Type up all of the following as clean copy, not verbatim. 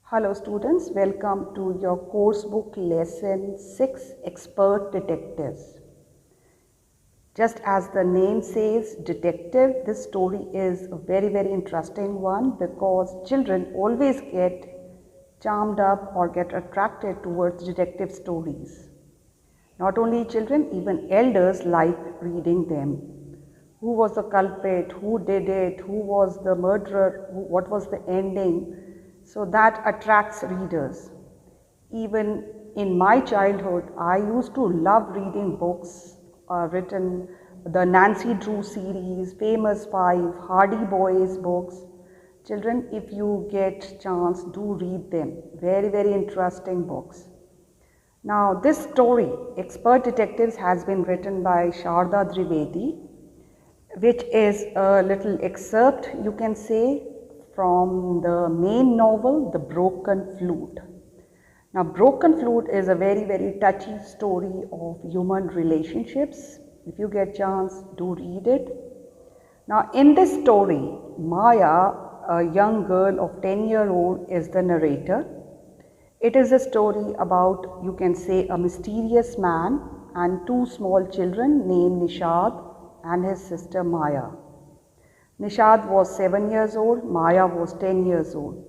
Hello students, welcome to your course book lesson 6 Expert Detectives. Just as the name says detective, this story is a very interesting one because children always get charmed up or get attracted towards detective stories. Not only children, even elders like reading them. Who was the culprit, who did it, who was the murderer, what was the ending. So that attracts readers. Even in my childhood, I used to love reading books written, the Nancy Drew series, Famous Five, Hardy Boys books. Children, if you get chance, do read them. Very interesting books. Now this story, Expert Detectives, has been written by Sharda Trivedi, which is a little excerpt, you can say, from the main novel, The Broken Flute. Now, Broken Flute is a very touchy story of human relationships. If you get chance, do read it. Now, in this story, Maya, a young girl of 10-year-old, is the narrator. It is a story about, you can say, a mysterious man and two small children named Nishad and his sister Maya. Nishad was 7 years old, Maya was 10 years old.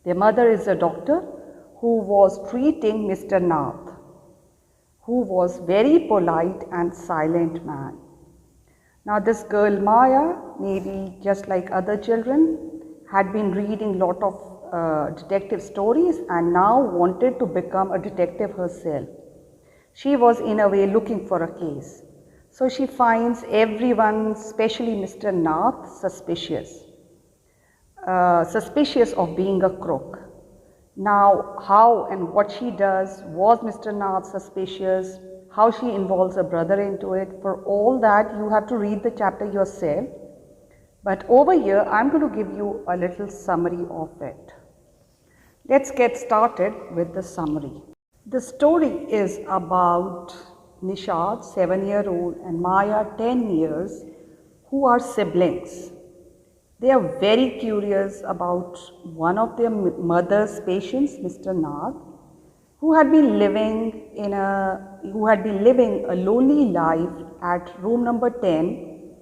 Their mother is a doctor who was treating Mr. Nath, who was very polite and silent man. Now this girl Maya, maybe just like other children, had been reading lot of detective stories and now wanted to become a detective herself. She was in a way looking for a case. So she finds everyone, especially Mr. Nath, suspicious of being a crook. Now, how and what she does, was Mr. Nath suspicious, how she involves her brother into it, for all that you have to read the chapter yourself. But over here, I'm going to give you a little summary of it. Let's get started with the summary. The story is about Nishad, 7-year-old, and Maya, 10 years, who are siblings. They are very curious about one of their mother's patients, Mr. Nath, who had been living a lonely life at room number 10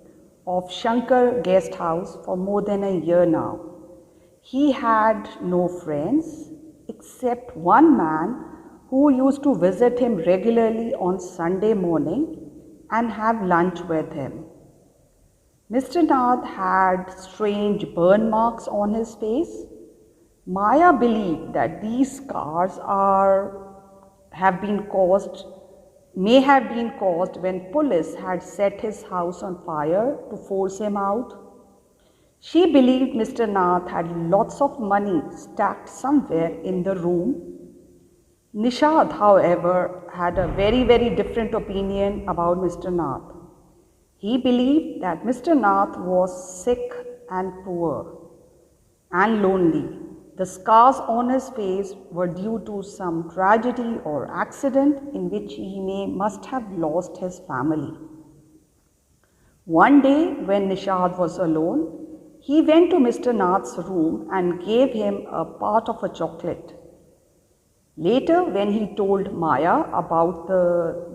of Shankar guest house for more than a year now. He had no friends except one man who used to visit him regularly on Sunday morning and have lunch with him. Mr. Nath had strange burn marks on his face. Maya believed that these scars may have been caused when police had set his house on fire to force him out. She believed Mr. Nath had lots of money stacked somewhere in the room. Nishad, however, had a very different opinion about Mr. Nath. He believed that Mr. Nath was sick and poor and lonely. The scars on his face were due to some tragedy or accident in which he must have lost his family. One day, when Nishad was alone, he went to Mr. Nath's room and gave him a part of a chocolate. Later, when he told Maya about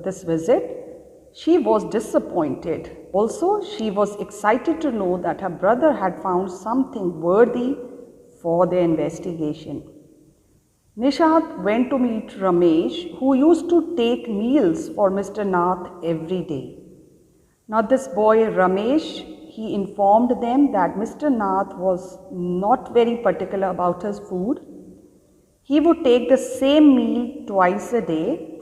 this visit, she was disappointed. Also, she was excited to know that her brother had found something worthy for the investigation. Nishad went to meet Ramesh, who used to take meals for Mr. Nath every day. Now this boy Ramesh, he informed them that Mr. Nath was not very particular about his food. He would take the same meal twice a day.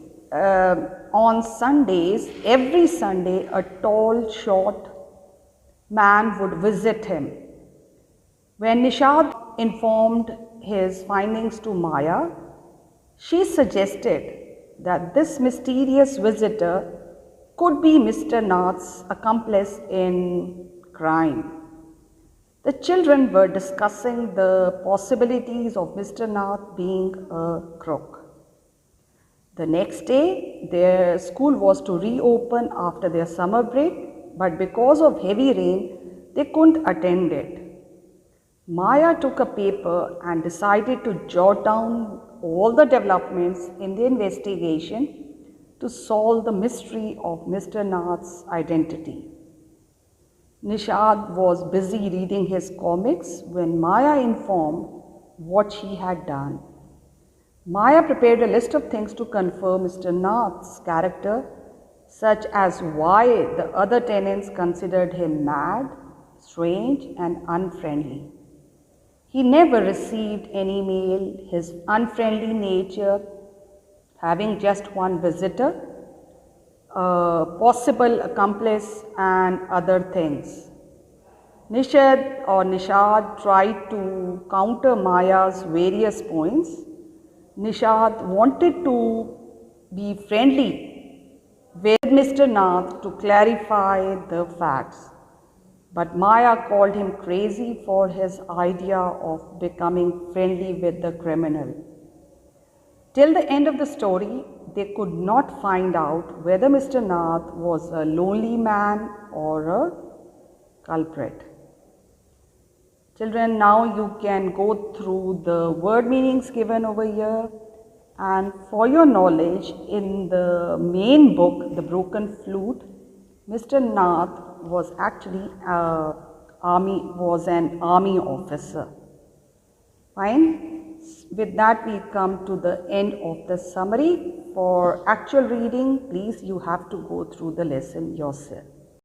On Sundays, every Sunday, a tall, short man would visit him. When Nishad informed his findings to Maya, she suggested that this mysterious visitor could be Mr. Nath's accomplice in crime. The children were discussing the possibilities of Mr. Nath being a crook. The next day, their school was to reopen after their summer break, but because of heavy rain, they couldn't attend it. Maya took a paper and decided to jot down all the developments in the investigation to solve the mystery of Mr. Nath's identity. Nishad was busy reading his comics when Maya informed what she had done. Maya prepared a list of things to confirm Mr. Nath's character, such as why the other tenants considered him mad, strange, and unfriendly. He never received any mail, his unfriendly nature, having just one visitor, a possible accomplice, and other things. Nishad tried to counter Maya's various points. Nishad wanted to be friendly with Mr. Nath to clarify the facts. But Maya called him crazy for his idea of becoming friendly with the criminal. Till the end of the story, they could not find out whether Mr. Nath was a lonely man or a culprit. Children, now you can go through the word meanings given over here. And for your knowledge, in the main book, The Broken Flute, Mr. Nath was actually an army officer. Fine. With that, we come to the end of the summary. For actual reading, please, you have to go through the lesson yourself.